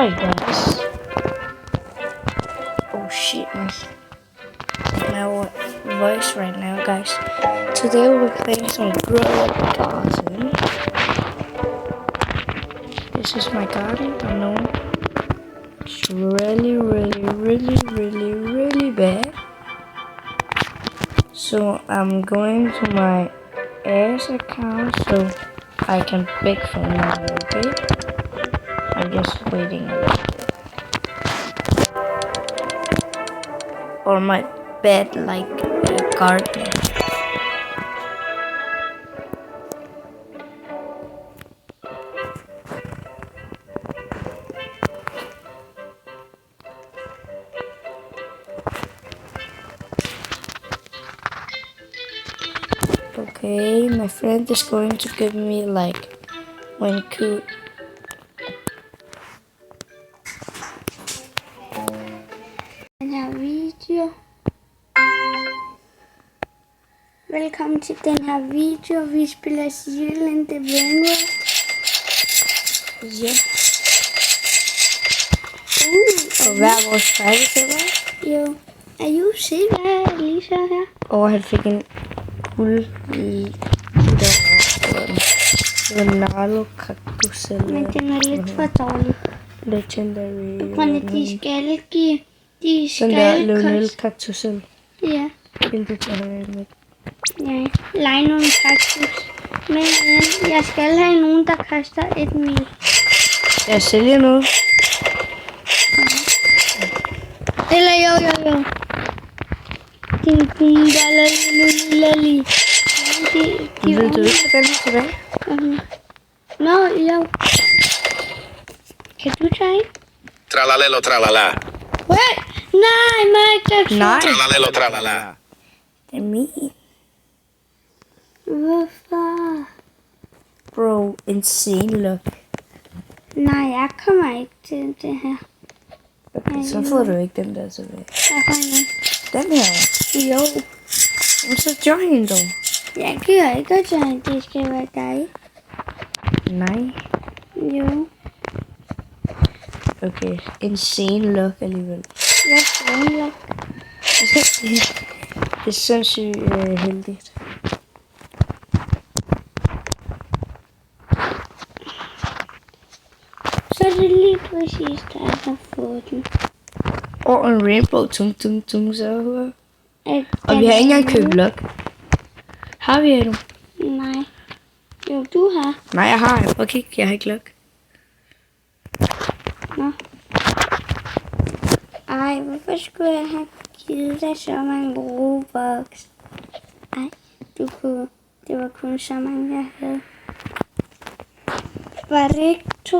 Hi guys. Oh shit, man. My voice right now, guys. Today we're playing some Grow Garden. This is my garden. I know it's really bad. So I'm going to my AS account so I can beg from now, okay? I'm just waiting a little. Or my bed like a garden. Okay, my friend is going to give me like one cool. Den her video. Velkommen til den her video. Vi spiller Zealand The Brainwash. Ja. Og hvad er vores færdigheder? Jo. Er you se, hvad jeg lige så her? Og han fik en guld i Ronaldo kaktus eller... Men den er lidt for dårlig. Legendary. På grund af, de skal give... De Den der skal Lionel kaktus. Ja. Hvilket jeg har med. Ja. Lege nogle kaktus. Men jeg skal have nogen, der koster 1 mil. Jeg sælger noget. Eller jo. Din bunda lali. Vil du ikke have den tilbage? Nå, jo. Kan du tage en? Tralalelo tralala. What? Nej, Mike. Nej. Tralalelo tralala. Det er min. Hvorfor? Bro, insane look. Nej, jeg kommer ikke til det her. Okay, så får du ikke den der tilbage. Hvorfor nu? Den her. Jo. Og så join dog. Jeg giver ikke at join, det skal være dig. Nej. Jo. Okay, insane look alligevel. Hvad er det? Det er sindssygt heldigt. Så er det lige præcis, der jeg har fået den. Og en rainbow tung, så hører. Og Den vi har er ikke engang købt ude. lok. Har vi Adam? Nej. Jo, du har. Nej, jeg har. Prøv at kigge, jeg har ikke lok. Nå. Ej, hvorfor skulle jeg have givet dig så mange Robux? Ej, du kunne... Det var kun så mange, jeg havde. Var det ikke 2.500,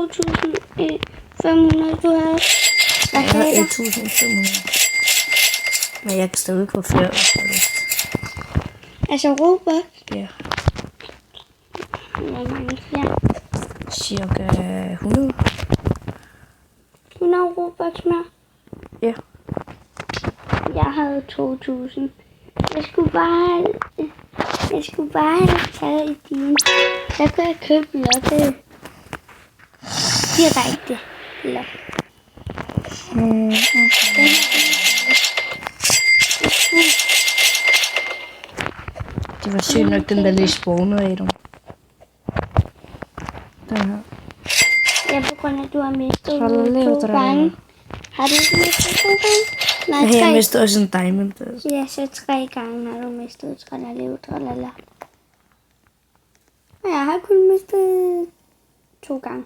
du havde? Hvad Jeg har havde du? 1.500. Men jeg kan stadig få flere. Altså Robux? Ja, Hvor mange flere? cirka 100. 100 Robux mere? Ja. Jeg havde 2.000. Jeg skulle bare have taget i din. Så kunne jeg købe lokket. Direkte lok. Det var sygt nok, den der lige spawnede af dem. Den her. Ja, på grund af, at du har mistet Tralala, 2 tralala. gange. Har du ikke mistet 2 gange? Nej, Nej, 3. jeg mistede også en diamond. Altså. Ja, så 3 gange har du mistet tralala. Og jeg har kun mistet 2 gange.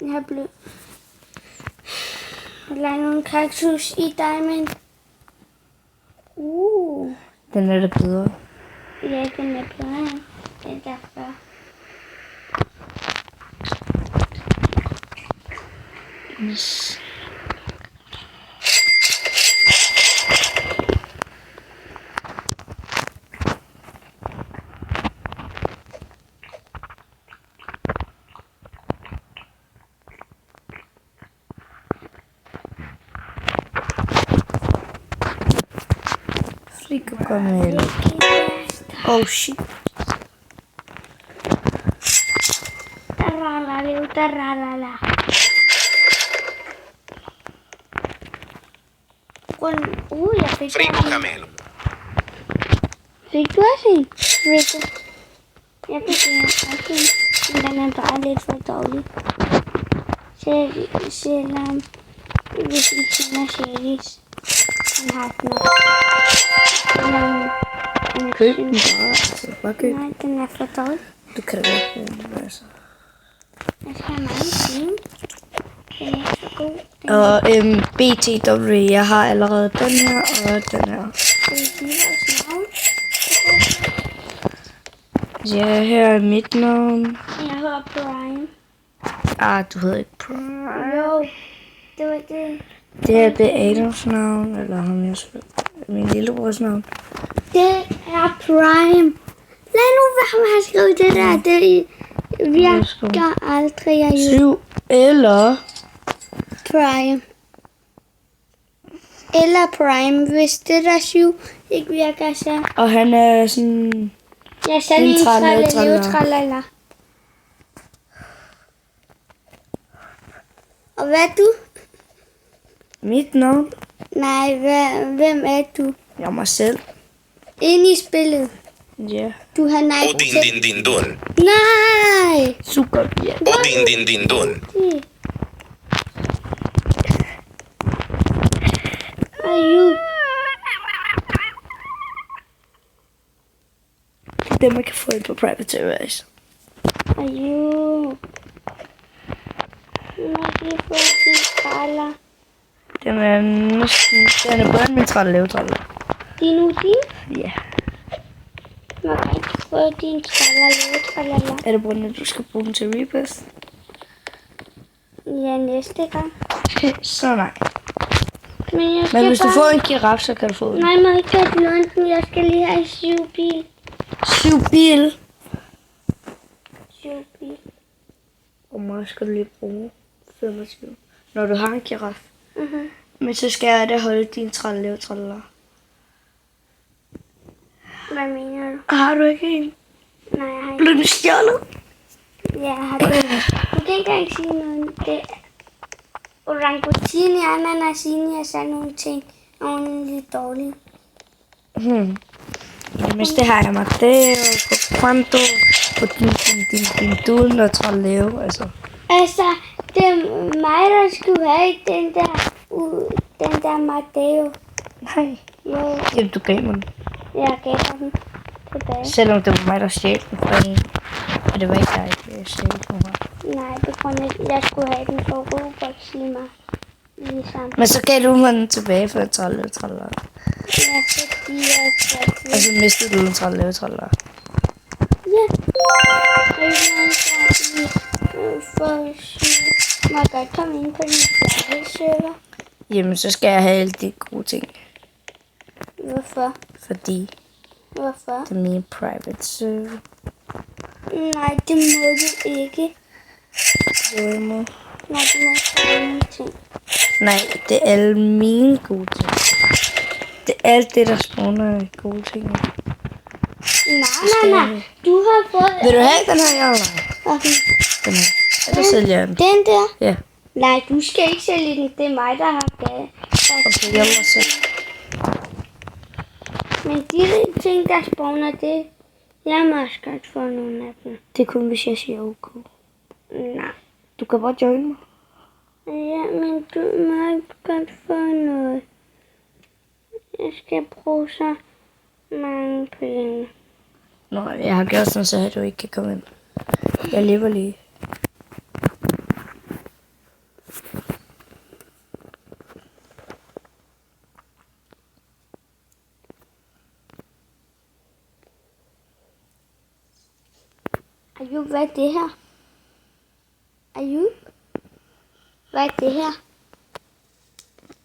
Jeg har blevet... Jeg lader nogle kaktus i diamond. Den er da bedre. Ja, den er bedre. Det er derfor. Yes. Flikker kommer. Oh shit. Taralala. grund... jeg fik Frigo også en. camelo. Fik du også en? Frigo? Jeg fik en også en. Men den er bare lidt for dårlig. Selvom hvis I kender Shadis, han har den også. Køb den bare. Altså, bare køb. Nej, den er for dårlig. Du kan da ikke bruge den, altså. Jeg skal have mange penge. Den er så god. Den Og BTW, jeg har allerede den her og den her. er vores navn. Ja, her er mit navn. Jeg hedder Prime. Du hedder ikke Prime. Jo, det var det. Det her, det er Adams navn, eller ham jeg min lillebrors navn. Det er Prime. Lad nu være med at skrive det der. Det virker aldrig. Jeg 7 eller... Prime. Eller Prime, hvis det der 7 ikke virker, så... Og han er sådan... Jeg sagde lige tralala. Og hvad er du? Mit navn? Nej, hvem er du? Jeg er mig selv. Inde i spillet. Ja. Du har nej Udin til... din din dun. Nej! Super, ja. Udin din din dun. Aju. Det er det, man kan få ind på Private Servers. Aju. Må lige få din traller. Den er næsten... Den er både min tralle og levtralle. Din udin? Ja. Må jeg ikke få din traller. Er det brugende, du skal bruge den til Reapers? Ja, næste gang. Så nej. Men jeg skal Men hvis du bare... får en giraf, så kan du få den. Nej, må jeg ikke have lånt den. Jeg skal lige have 7 bil. 7 bil. 7 bil. Og mig skal du lige bruge 25. Når du har en giraf. Mhm. Men så skal jeg da holde din tralle levtraller. Hvad mener du? Har du ikke en? Nej, jeg har ikke. Blev du stjålet? Ja, jeg har det. Du kan ikke engang sige noget. Det er orangutini, ananasini og sådan nogle ting. Og hun er lidt dårlig. Jamen, det har jeg Mateo, på Quanto, på din dun og tralleo, altså. Altså, det er mig, der skulle have den der Matteo. Nej. Jo, Jamen, du gav mig den. jeg gætter den tilbage. Selvom det var mig, der stjal den fra en. Og det var ikke dig, der stjal den fra. Nej, på grund af, at jeg skulle have den for Robux lige mig. Ligesom. Men så gav du mig den tilbage for en tralleo. Ja, fordi jeg Og så mistede du en tralleo. Ja. Og for må jeg godt komme ind på den private server? Jamen, så skal jeg have alle de gode ting. Hvorfor? Fordi Hvorfor? det er min private server. Nej, det må du ikke. Jo, jeg må. Nej, du må ikke have nogen ting. Nej, det er alle mine gode ting. Det er alt det, der spawner af gode ting. Nej. Du har fået... Vil du have den her, Jarl? Okay. Den her. Eller sælger jeg den? Den der? Ja. Nej, du skal ikke sælge den. Det er mig, der har gavet. Okay, jeg må selv. Men de ting, der spawner, det... Jeg må også godt få nogle af dem. Det er kun, hvis jeg siger OK. Nej. Du kan bare join mig. Ja, men du må ikke godt få noget. Jeg skal bruge så mange penge. Nå, jeg har gjort sådan, så du ikke kan komme ind. Jeg lever lige. Ayub, hvad er det her? Ayub? Hvad er det her?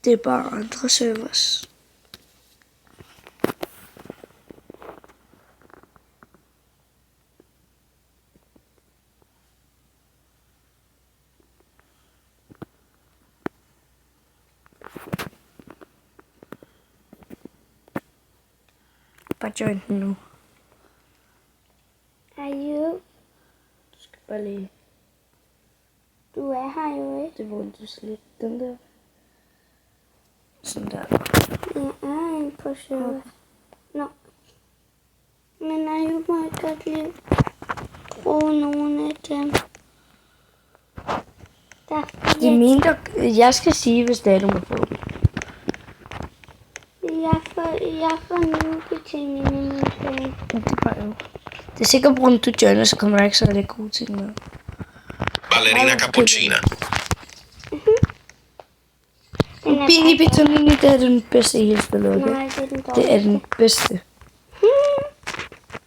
Det er bare andre servers. Bare join den nu. Ayub, Du skal bare lige... du er her jo ikke. Det var du slet den der. Sådan der. Jeg er en på server. Nå. Men Ayub må jeg godt lige bruge nogle af dem. Der er Det er mine, jeg skal sige, hvis det er, du må få dem. Jeg får nogle ting i min plan. Ja, det var jo. Det er sikkert, på grund af, du joiner, så kommer der ikke så lidt gode ting med. Ballerina cappuccina. Bini Bitonini, det er den bedste i hele spillet, okay? Nej, det er den Det dårligste. er den bedste.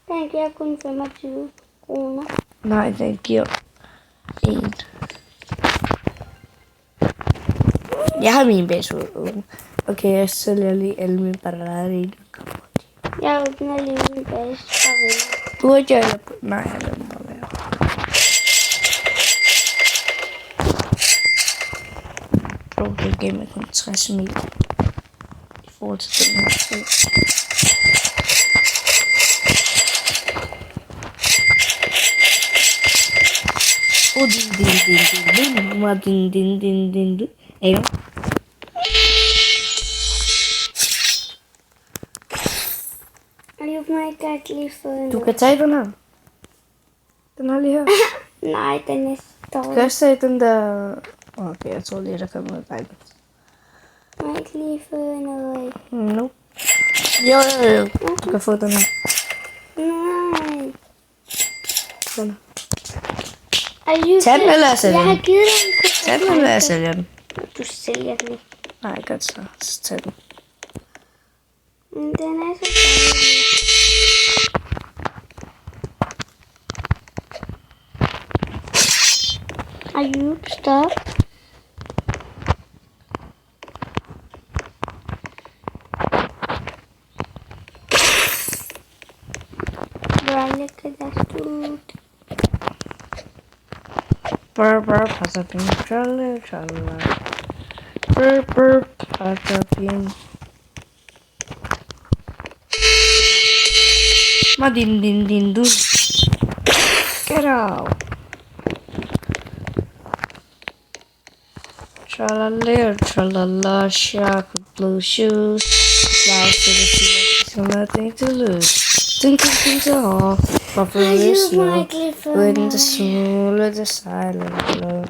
Den giver kun 25 kroner. Nej, den giver 1. Jeg har min base åben. Okay, jeg sælger lige alle mine batterier. Jeg åbner lige min base og vælger. Du har joiner på... Nej, jeg lader den bare være. Bro, det gav mig kun 60 mil. I forhold til den her spil. Oh, din. Ej, nu. Ayub må jeg godt lige få en. Du kan tage den her. Den har lige her. Nej, den er Du dårlig. kan også tage den der... Okay, jeg tror lige, der kommer noget dejligt. Må jeg ikke lige få noget? No. Jo. Du kan få den her. Nej. Den her. Ayub, Tag den, eller jeg sælger jeg har den. givet dig en kuffert. Tag den, eller jeg sælger den. Du sælger den ikke. Nej, godt så. Så tag den. Men den er så dårlig. Ayub, stop. Bro, look at that dude. Brr, patapim, tralla. Brr, patapim. Din, du. Get out. Tralala, shark with blue shoes. Flies to the sea, so nothing to lose. Think to all, but for this Ayub, må jeg snow. ikke lige få When noget? the small of the silent glow.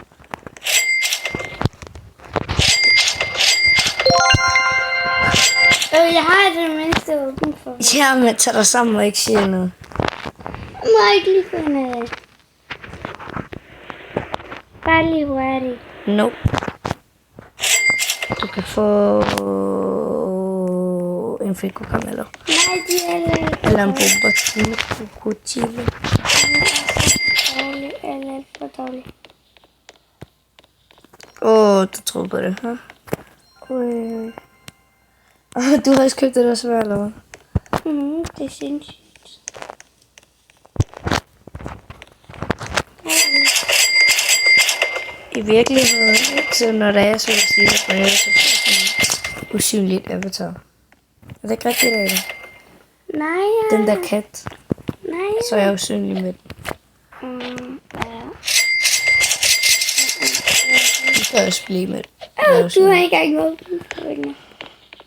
Jeg har det mindste åbent for. Ja, men tag dig sammen og ikke sige noget. Må jeg ikke lige få noget? Bare lige hurtigt. Nope. Du kan få en Frico Camello. Nej, de er lidt Eller en Bombertine Krokodille. dårlige. Eller lidt for dårlige. Du tror på det, hả? Ui. Du har også købt det der svær, eller hvad? Det er sindssygt. I virkeligheden, ikke? Så når der er så vil sige, at man er så sådan en usynligt avatar. Er det ikke rigtigt, Ada? Nej, ja. Den der kat, Nej, så er jeg usynlig med den. ja. Du kan også blive med den. Du har ikke engang åbent på den.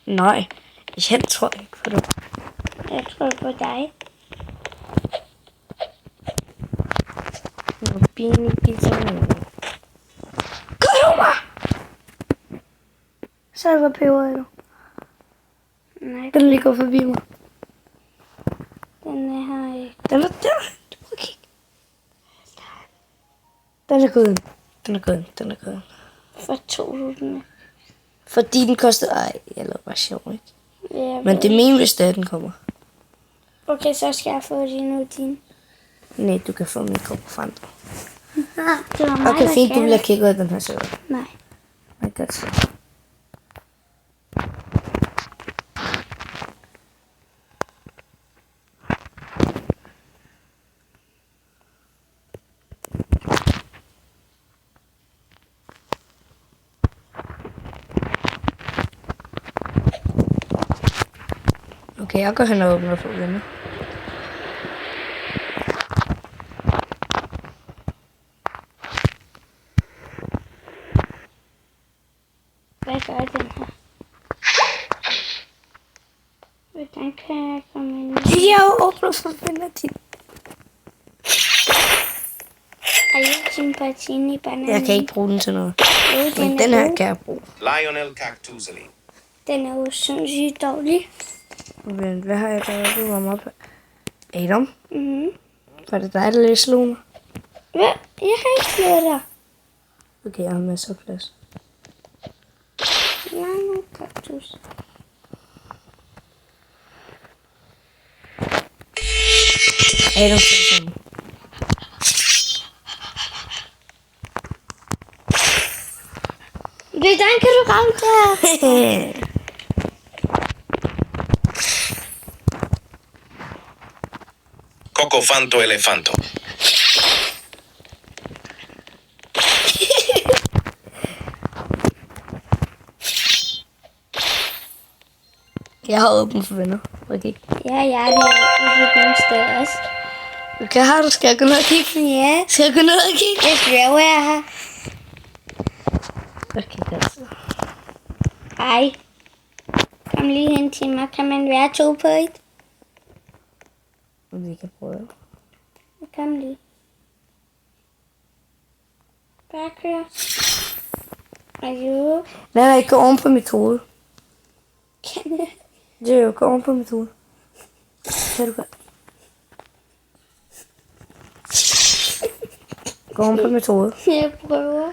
Nej, jeg tror ikke på det. Jeg tror på dig. Bini Bitonini. Gør du mig? Så hvad peber er du? Nej, Den lige går forbi mig. den er her ikke. Den er der. Du må kigge. Den er gået. Den er gået. For 2.000. Fordi den kostede... Ej, jeg lavede bare sjov, ikke? Ja, Men det er min, hvis det er, den kommer. okay, så skal jeg få din. Nej, du kan få min konkurrent. Det var mig, Okay, der fint, du gav vil det. have kigget ud af den her server. Nej. I got så. Okay, jeg går hen og åbner for venner. Hvad gør den her? Hvordan kan jeg komme ind? Jeg åbner for Valentin. Er det Chimpazzini banan? Jeg kan ikke bruge den til noget. Jo, Men den her kan jeg bruge. Lionel Cactuseli. Den er jo sindssygt dårlig. Vent, hvad har jeg der? Du var op. Adam? Mhm. Var det dig, der lige slog mig? Hvad? Jeg har ikke slået dig. Okay, jeg har masser af plads. Lange kaktus. Adam skal sådan. Hvordan kan du ramme der? Cocofanto elefanto. Jeg har åbent for venner. Okay. Ja, jeg er det et andet sted også. Okay, har du? Skal jeg gå ned og kigge? Ja, Skal jeg gå ned og kigge? jeg svæver jeg her. Okay, godt så. Ej. Kom lige hen til mig. Kan man være 2 på et? Vi kan prøve. Kom lige. Bare kør. Ajo. Nej, gå oven på mit hoved. Kan jeg? Jo, gå oven på mit hoved. Kan du godt? Gå oven på mit hoved. Jeg prøver.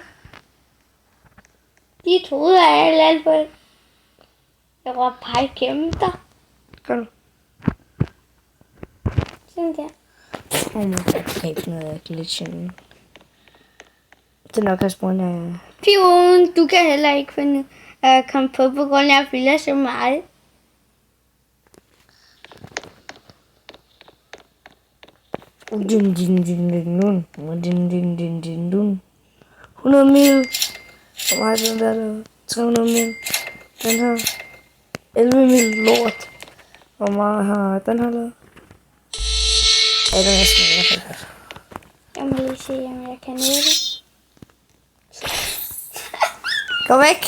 Dit hoved er alt for... Jeg råber pege gennem dig. Gør du? Sådan der. Oh my god, jeg kan ikke finde ud af glitchen. Det er nok også på grund af... Pion, du kan heller ikke finde at komme på grund af at fylde så meget. Din, din, din, din, dun. Din, din, din, din, dun. 100 mil. Hvor meget den der? 300 mil. Den her. 11 mil lort. Hvor meget har den her lavet? Ja, den er sådan i hvert fald godt. Jeg må lige se, om jeg kan nå det. Gå væk.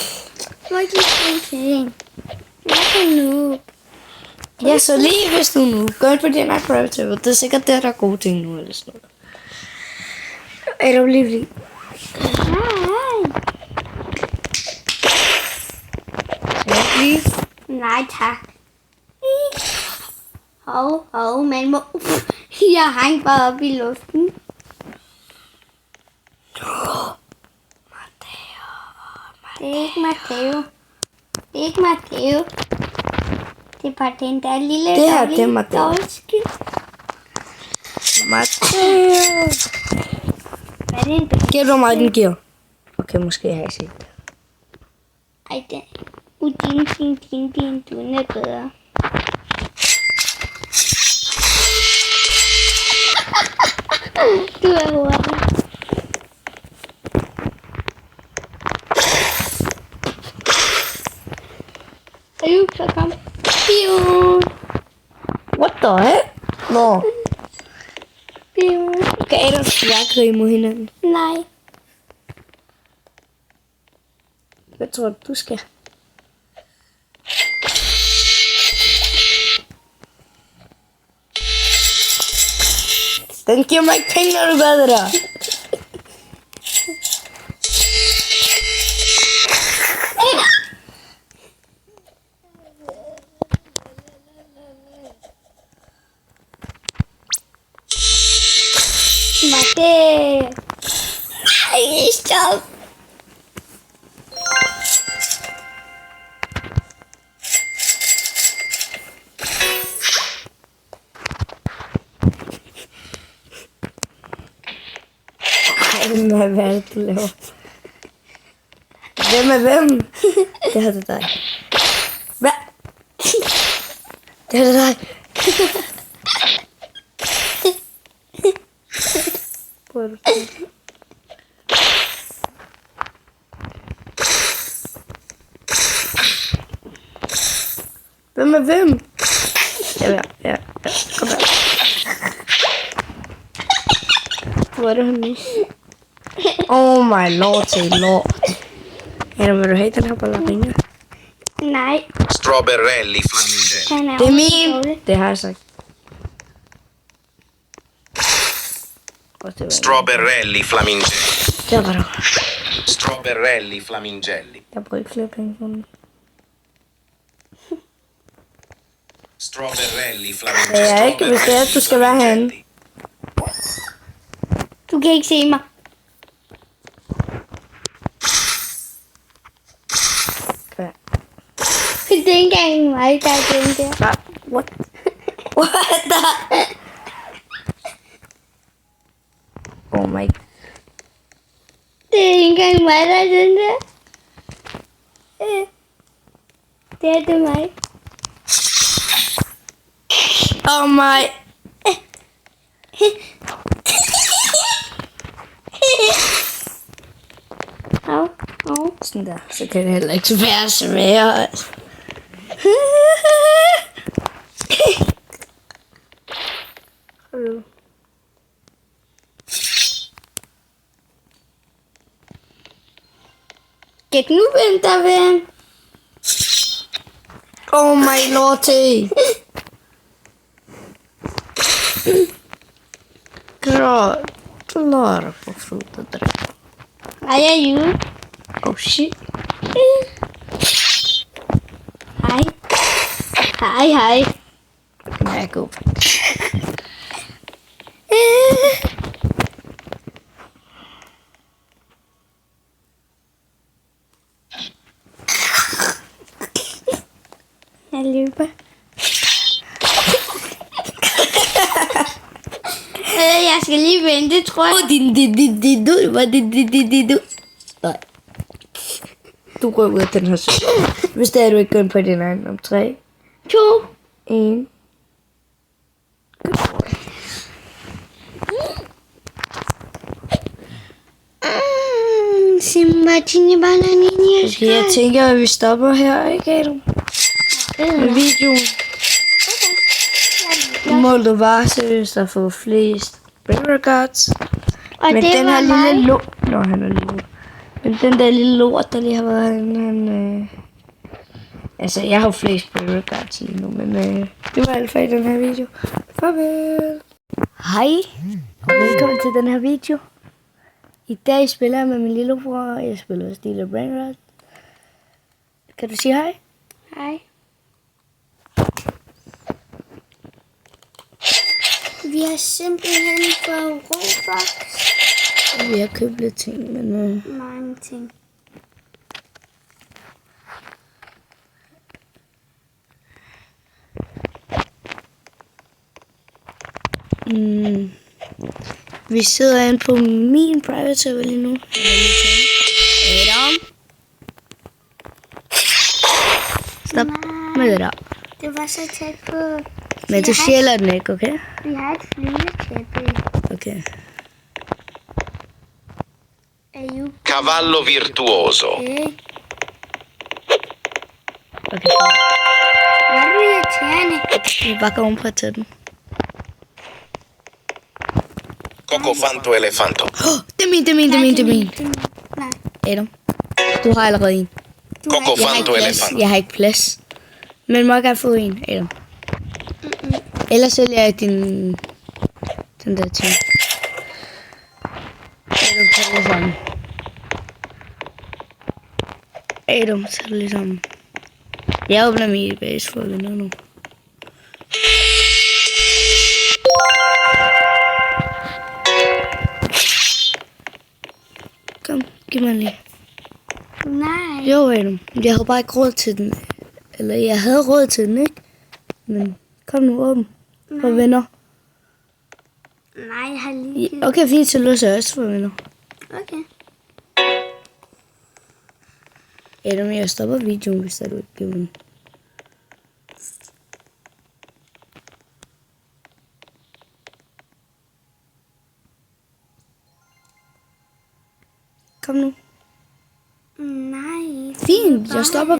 Må ikke lige se ting. Jeg kan nå. Ja, så lige hvis du nu går ind på din Minecraft, det er sikkert der er gode ting nu, eller sådan noget. Er du livlig? Nej. Skal jeg lige? Nej, tak. Hov, man må... Jeg hang bare op i luften. Det er ikke Matteo. Det er ikke Matteo. Det er bare den der lille Det her, det er Matteo. dårlige. Matteo. Hvad er det en besked? Giver du mig den giver? Okay, måske har jeg set det. Ej, den. Din, du er bedre. Du er hurtig. Så kom. Piu. What the heck? Nå. Piu. Okay, Adam, skal jeg krige mod hinanden? Nej. Hvad tror du skal? Den giver mig ikke penge, når du gør det der. Matte. Ej, stop. Ej, hvad er det, du laver? Hvem er hvem? Det her det dig. Hvad? Det her det dig. Hvor er du sådan? Hvem er hvem? Ja. Kom her. Hvor er det henne? Oh my lord, say lord. Eller vil du have den her ballerina? Nej. Strawberry flamingelli. Han er Det er ordentligt min. dårlig. Det har jeg sagt. Og det var Strawberry flamingelli. Der var der. Strawberry flamingelli. Jeg bruger ikke flere penge på den. Strawberry flamingelli. Det er ikke, hvis det er, at du skal være herinde. Du kan ikke se mig. Ja. Det er ikke engang mig, der er den der. Hvad? What? What the? Oh my. Det er ikke engang mig, der er den der. Det er det mig. Oh my. Au, au. Sådan der. Så kan det heller ikke være sværere. Gæt nu, hvem der vil. Oh my lordy. Klart på fruta. Hej, er you? Oh shit. Hej. Hej, hej. Kan jeg gå? Jeg løber. Jeg skal lige vente, tror jeg. Nej. Du går ud af den her sø. Hvis det er, du ikke går ind på din egen om 3, 2. 1. Simba, tini, bananini, Okay, jeg tænker, at vi stopper her, ikke Adam? Med videoen. Målet var seriøst at få flest regards. Og Men det den var her mig. lille lort... Nå, han er lille. Men den der lille lort, der lige har været, han altså, jeg har jo flest regards lige nu, men det var alt for i den her video. Farvel. Hej, og velkommen til den her video. I dag spiller jeg med min lillebror. Jeg spiller Steel Brainrot. Kan du sige hej? Hej. Vi har simpelthen fået Roblox. Vi har købt lidt ting, men Mange ting. vi sidder inde på min private server lige nu. Adam. Stop med det der. Det var så tæt på. Men du sjæler den ikke, okay? Vi har et flyvetæppe. Okay. Er you Cavallo virtuoso. okay? Okay. Hvor er du irriterende? Vi bare kommer på at tage den. Cocofanto elefanto. Det er min, det er min, det er min, det er min. Nej. Adam. Du har allerede en. Cocofanto elefanto. Jeg har ikke plads. Men må jeg gerne få en, Adam? Ellers sælger jeg din... Den der ting. Adam, tag det sammen. Adam, tag det lige sammen. Jeg åbner min base for at vinde nu. Kom, giv mig lige. Nej. Jo, Adam. Jeg havde bare ikke råd til den. Eller jeg havde råd til den, ikke? Men kom nu, åben. For venner. Nej, jeg har lige givet. Okay, fint, så løser jeg også for venner. Okay. Adam, jeg stopper videoen, hvis du ikke giver den. Kom nu. Nej. Fint, jeg stopper